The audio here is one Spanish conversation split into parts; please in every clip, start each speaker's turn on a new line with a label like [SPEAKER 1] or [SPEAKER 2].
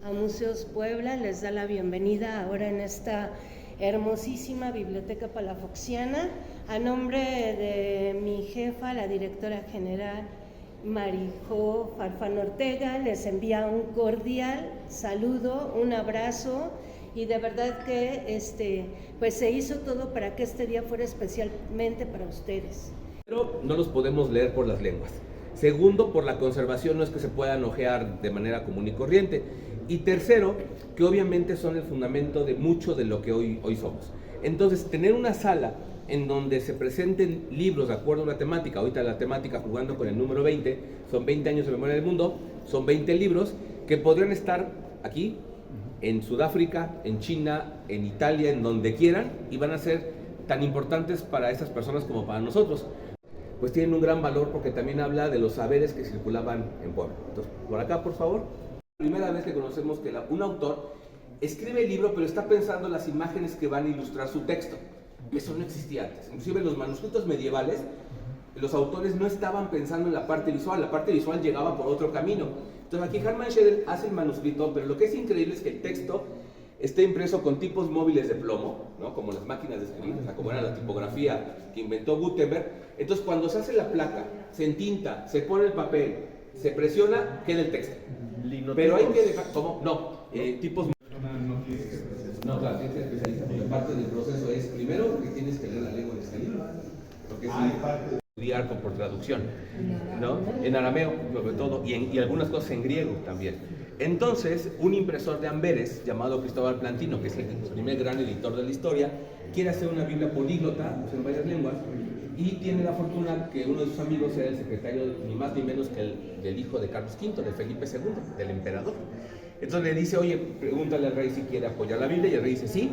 [SPEAKER 1] A Museos Puebla les da la bienvenida ahora en esta hermosísima biblioteca palafoxiana. A nombre de mi jefa, la directora general Marijó Farfán Ortega, les envía un cordial saludo, un abrazo, y de verdad que pues se hizo todo para que este día fuera especialmente para ustedes.
[SPEAKER 2] Pero no los podemos leer por las lenguas. Segundo, por la conservación no es que se puedan hojear de manera común y corriente. Y tercero, que obviamente son el fundamento de mucho de lo que hoy somos. Entonces, tener una sala en donde se presenten libros de acuerdo a una temática, ahorita la temática jugando con el número 20, son 20 años de memoria del mundo, son 20 libros que podrían estar aquí, en Sudáfrica, en China, en Italia, en donde quieran, y van a ser tan importantes para esas personas como para nosotros. Pues tienen un gran valor porque también habla de los saberes que circulaban en Puebla. Entonces, por acá, por favor. Primera vez que conocemos que un autor escribe el libro, pero está pensando en las imágenes que van a ilustrar su texto. Eso no existía antes. Inclusive en los manuscritos medievales, los autores no estaban pensando en la parte visual llegaba por otro camino. Entonces aquí Hartmann Schedel hace el manuscrito, pero lo que es increíble es que el texto está impreso con tipos móviles de plomo, ¿no? Como las máquinas de escribir, o sea, como era la tipografía que inventó Gutenberg. Entonces cuando se hace la placa, se entinta, se pone el papel, se presiona, queda el texto. Pero hay que dejar, ¿cómo? No, tipos... No, claro, tienes que especializar, porque parte del proceso es, primero, que tienes que leer la lengua de este libro, porque es estudiar por traducción, ¿no? En arameo, sobre todo, y algunas cosas en griego también. Entonces, un impresor de Amberes, llamado Cristóbal Plantino, que es el primer gran editor de la historia, quiere hacer una Biblia políglota, en varias lenguas, y tiene la fortuna que uno de sus amigos era el secretario, ni más ni menos que del hijo de Carlos V, de Felipe II, del emperador. Entonces le dice, oye, pregúntale al rey si quiere apoyar la Biblia, y el rey dice, sí,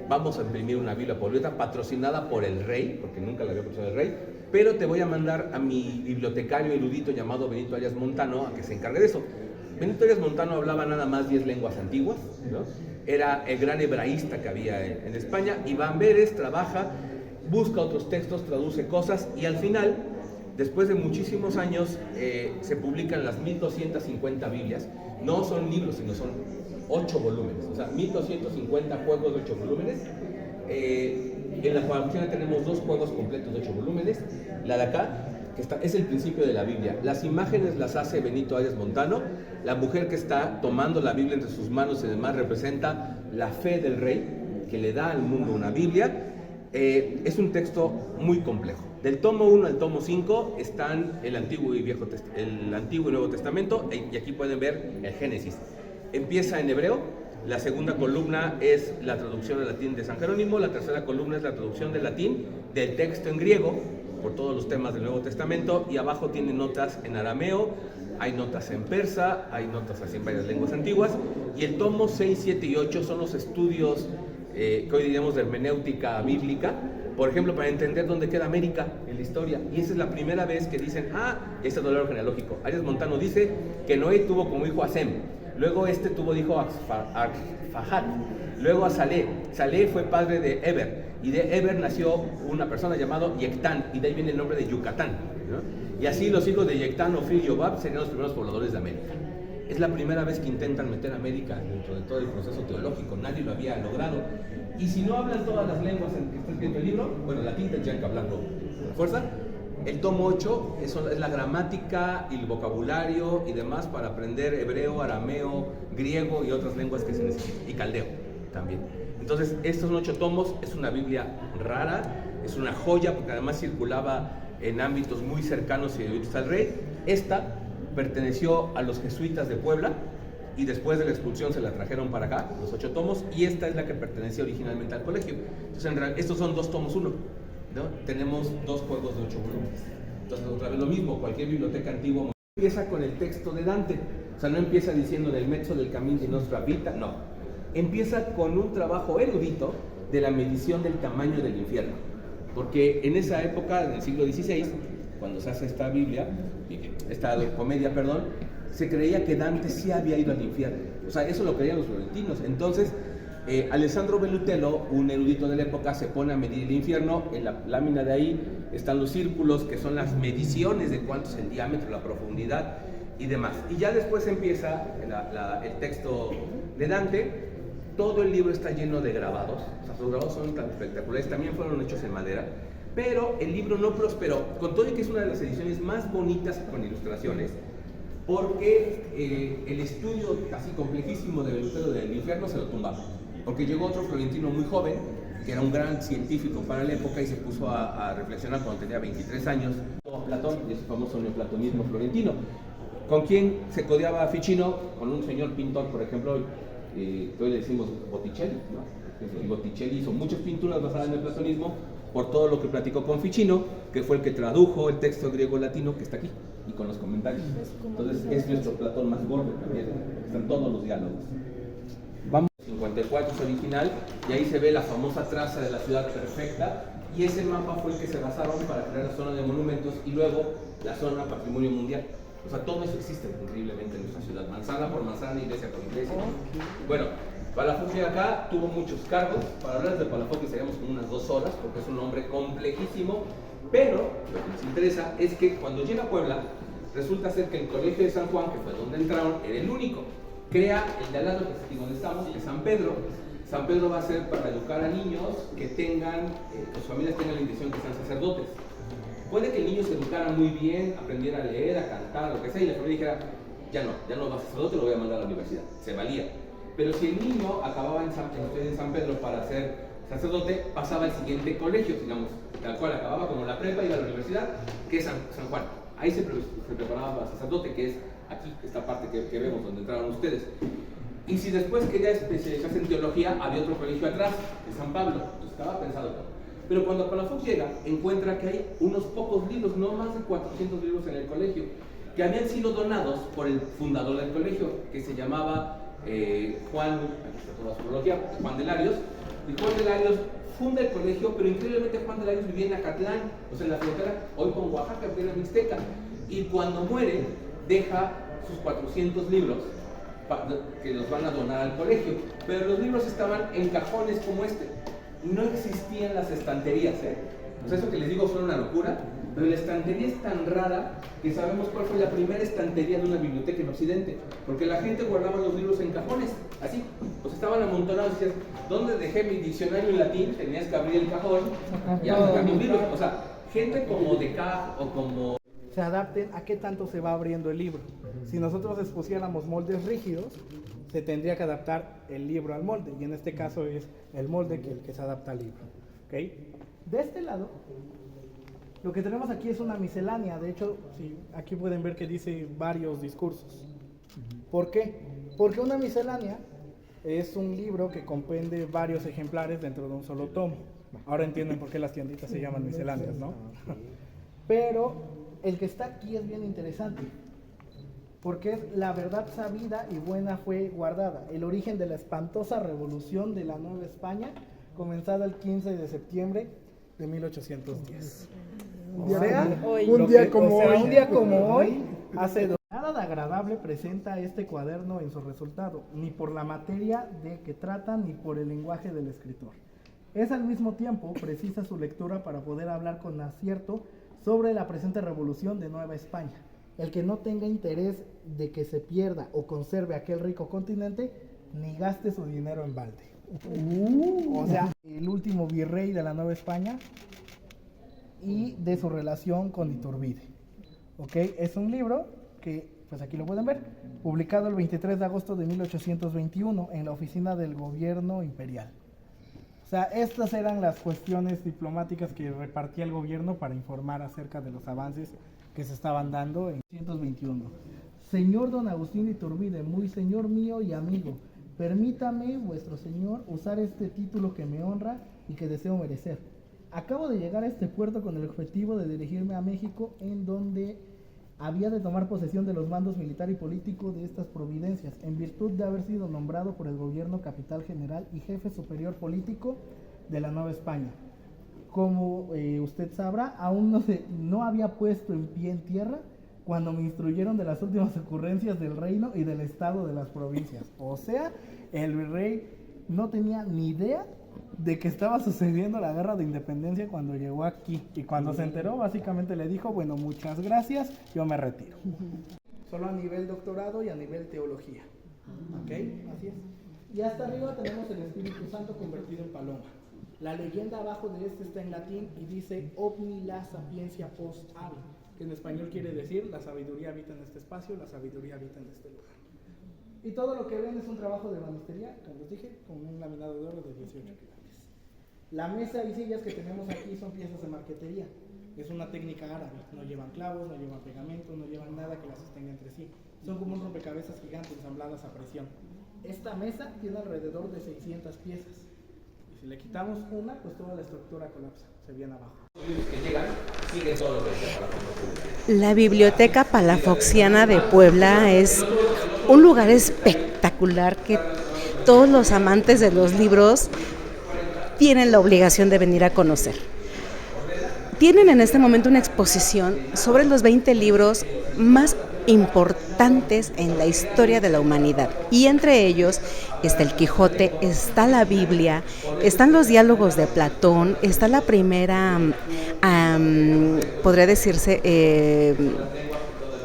[SPEAKER 2] vamos a imprimir una Biblia políglota patrocinada por el rey, porque nunca la había patrocinado el rey, pero te voy a mandar a mi bibliotecario erudito llamado Benito Arias Montano a que se encargue de eso. Benito Arias Montano hablaba nada más 10 lenguas antiguas, ¿no? Era el gran hebraísta que había en España, y va a Amberes, trabaja, busca otros textos, traduce cosas, y al final, después de muchísimos años, se publican las 1250 Biblias. No son libros, sino son 8 volúmenes, o sea, 1250 juegos de 8 volúmenes. En la traducción tenemos 2 juegos completos de 8 volúmenes. La de acá, es el principio de la Biblia. Las imágenes las hace Benito Arias Montano. La mujer que está tomando la Biblia entre sus manos y demás representa la fe del rey, que le da al mundo una Biblia. Es un texto muy complejo. Del tomo 1 al tomo 5 están el Antiguo y Nuevo Testamento, y aquí pueden ver el Génesis. Empieza en hebreo, la segunda columna es la traducción al latín de San Jerónimo, la tercera columna es la traducción del latín del texto en griego, por todos los temas del Nuevo Testamento, y abajo tiene notas en arameo, hay notas en persa, hay notas así en varias lenguas antiguas, y el tomo 6, 7 y 8 son los estudios que hoy diríamos de hermenéutica bíblica, por ejemplo, para entender dónde queda América en la historia. Y esa es la primera vez que dicen, este es el árbol genealógico. Arias Montano dice que Noé tuvo como hijo a Sem, luego tuvo hijo a Arfaxad, luego a Saleh. Saleh fue padre de Eber, y de Eber nació una persona llamada Yectán, y de ahí viene el nombre de Yucatán, ¿no? Y así los hijos de Yectán, Ofir y Obab serían los primeros pobladores de América. Es la primera vez que intentan meter a América dentro de todo el proceso teológico, nadie lo había logrado. Y si no hablan todas las lenguas en que está escrito el libro, bueno, latín tendrían que hablarlo con fuerza. El tomo 8 es la gramática y el vocabulario y demás para aprender hebreo, arameo, griego y otras lenguas que se necesitan, y caldeo también. Entonces, estos son 8 tomos, es una Biblia rara, es una joya, porque además circulaba en ámbitos muy cercanos y eruditos al rey. Esta perteneció a los jesuitas de Puebla, y después de la expulsión se la trajeron para acá, los 8 tomos, y esta es la que pertenecía originalmente al colegio. Entonces, en realidad, estos son 2 tomos 1, ¿no? Tenemos 2 juegos de 8 volúmenes. Entonces, otra vez lo mismo, cualquier biblioteca antigua empieza con el texto de Dante, o sea, no empieza diciendo del mezzo del camino di nostra vita, no. Empieza con un trabajo erudito de la medición del tamaño del infierno, porque en esa época, en el siglo XVI, cuando se hace esta Biblia, esta comedia, se creía que Dante sí había ido al infierno. O sea, eso lo creían los florentinos. Entonces, Alessandro Belutelo, un erudito de la época, se pone a medir el infierno. En la lámina de ahí están los círculos, que son las mediciones de cuánto es el diámetro, la profundidad. y demás. Y ya después empieza el texto de Dante. Todo el libro está lleno de grabados, o sea, los grabados son tan espectaculares, también fueron hechos en madera, pero el libro no prosperó, con todo y que es una de las ediciones más bonitas con ilustraciones, porque el estudio así complejísimo del Eleuterio del Infierno se lo tumbaron, porque llegó otro florentino muy joven, que era un gran científico para la época y se puso a reflexionar cuando tenía 23 años, como Platón y ese famoso neoplatonismo florentino. ¿Con quién se codeaba Ficino? Con un señor pintor, por ejemplo, que hoy le decimos Botticelli, ¿no? Y Botticelli hizo muchas pinturas basadas en el platonismo por todo lo que platicó con Ficino, que fue el que tradujo el texto griego-latino que está aquí, y con los comentarios. Entonces es nuestro Platón más gordo también, están todos los diálogos. Vamos, 54 es original, y ahí se ve la famosa traza de la ciudad perfecta, y ese mapa fue el que se basaron para crear la zona de monumentos, y luego la zona patrimonio mundial. O sea, todo eso existe increíblemente en nuestra ciudad, manzana por manzana, iglesia por iglesia. Bueno, Palafox acá tuvo muchos cargos. Para hablar de Palafox seríamos como unas 2 horas, porque es un nombre complejísimo, pero lo que nos interesa es que cuando llega a Puebla, resulta ser que el colegio de San Juan, que fue donde entraron, era el único. Crea el de al lado, que es aquí donde estamos, que es San Pedro. San Pedro va a ser para educar a niños que tengan, que sus familias tengan la intención de que sean sacerdotes. Puede que el niño se educara muy bien, aprendiera a leer, a cantar, lo que sea, y la familia dijera, ya no va a ser sacerdote, lo voy a mandar a la universidad. Se valía. Pero si el niño acababa en San Pedro para ser sacerdote, pasaba al siguiente colegio, digamos, tal cual acababa como la prepa, iba a la universidad, que es San Juan. Ahí se preparaba para sacerdote, que es aquí, esta parte que vemos, donde entraron ustedes. Y si después quería especializarse en teología, había otro colegio atrás, de San Pablo, entonces estaba pensado todo. Pero cuando Palafox llega, encuentra que hay unos pocos libros, no más de 400 libros en el colegio, que habían sido donados por el fundador del colegio, que se llamaba Juan de Larios. Y Juan de Larios funda el colegio, pero increíblemente Juan de Larios vivía en Acatlán, o sea, en la frontera, hoy con Oaxaca, que era Mixteca. Y cuando muere, deja sus 400 libros que los van a donar al colegio. Pero los libros estaban en cajones como este. No existían las estanterías, O sea, eso que les digo fue una locura, pero la estantería es tan rara que sabemos cuál fue la primera estantería de una biblioteca en Occidente, porque la gente guardaba los libros en cajones, así, pues estaban amontonados y decías, ¿dónde dejé mi diccionario en latín? Tenías que abrir el cajón y sacar los libros, o sea, gente como Descartes o como...
[SPEAKER 3] Se adapten a qué tanto se va abriendo el libro. Si nosotros expusiéramos moldes rígidos, se tendría que adaptar el libro al molde, y en este caso es el molde el que se adapta al libro. ¿Okay? De este lado, lo que tenemos aquí es una miscelánea. De hecho, sí, aquí pueden ver que dice varios discursos. ¿Por qué? Porque una miscelánea es un libro que comprende varios ejemplares dentro de un solo tomo. Ahora entienden por qué las tienditas se llaman misceláneas, ¿no? Pero el que está aquí es bien interesante, porque es la verdad sabida y buena fue guardada, el origen de la espantosa revolución de la Nueva España, comenzada el 15 de septiembre de 1810. Un día como hoy, hace nada de agradable presenta este cuaderno en su resultado, ni por la materia de que trata, ni por el lenguaje del escritor. Es al mismo tiempo precisa su lectura para poder hablar con acierto sobre la presente revolución de Nueva España. El que no tenga interés de que se pierda o conserve aquel rico continente, ni gaste su dinero en balde. O sea, el último virrey de la Nueva España y de su relación con Iturbide. ¿Ok? Es un libro que, pues aquí lo pueden ver, publicado el 23 de agosto de 1821 en la oficina del gobierno imperial. O sea, estas eran las cuestiones diplomáticas que repartía el gobierno para informar acerca de los avances que se estaban dando en 1821. Señor don Agustín Iturbide, muy señor mío y amigo, permítame, vuestro señor, usar este título que me honra y que deseo merecer. Acabo de llegar a este puerto con el objetivo de dirigirme a México, en donde había de tomar posesión de los mandos militar y político de estas providencias, en virtud de haber sido nombrado por el gobierno capital general y jefe superior político de la Nueva España. Como usted sabrá, aún no había puesto en pie en tierra cuando me instruyeron de las últimas ocurrencias del reino y del estado de las provincias. O sea, el virrey no tenía ni idea de que estaba sucediendo la guerra de independencia cuando llegó aquí, y cuando se enteró básicamente le dijo, bueno, muchas gracias, yo me retiro. solo a nivel doctorado y a nivel teología. ¿Ok? Así es. Y hasta arriba tenemos el Espíritu Santo convertido en paloma. La leyenda abajo de este está en latín y dice Omni la sapientia post ave, que en español quiere decir la sabiduría habita en este espacio, la sabiduría habita en este lugar. Y todo lo que ven es un trabajo de banistería, como les dije, con un laminado de oro de 18 quilates. La mesa y sillas que tenemos aquí son piezas de marquetería. Es una técnica árabe, no llevan clavos, no llevan pegamento, no llevan nada que las sostenga entre sí. Son como un rompecabezas gigante ensambladas a presión. Esta mesa tiene alrededor de 600 piezas. Y si le quitamos una, pues toda la estructura colapsa, se viene abajo.
[SPEAKER 1] La Biblioteca Palafoxiana de Puebla es un lugar espectacular que todos los amantes de los libros tienen la obligación de venir a conocer. Tienen en este momento una exposición sobre los 20 libros más importantes en la historia de la humanidad. Y entre ellos está el Quijote, está la Biblia, están los diálogos de Platón, está la primera, podría decirse,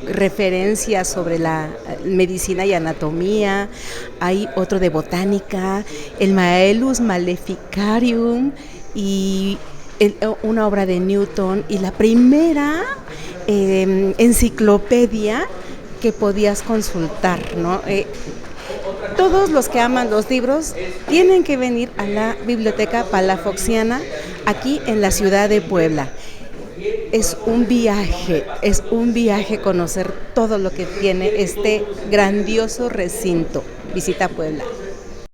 [SPEAKER 1] referencias sobre la medicina y anatomía, hay otro de botánica, el Maelus Maleficarium y una obra de Newton y la primera enciclopedia que podías consultar, ¿no? Todos los que aman los libros tienen que venir a la Biblioteca Palafoxiana aquí en la ciudad de Puebla. Es un viaje conocer todo lo que tiene este grandioso recinto. Visita Puebla.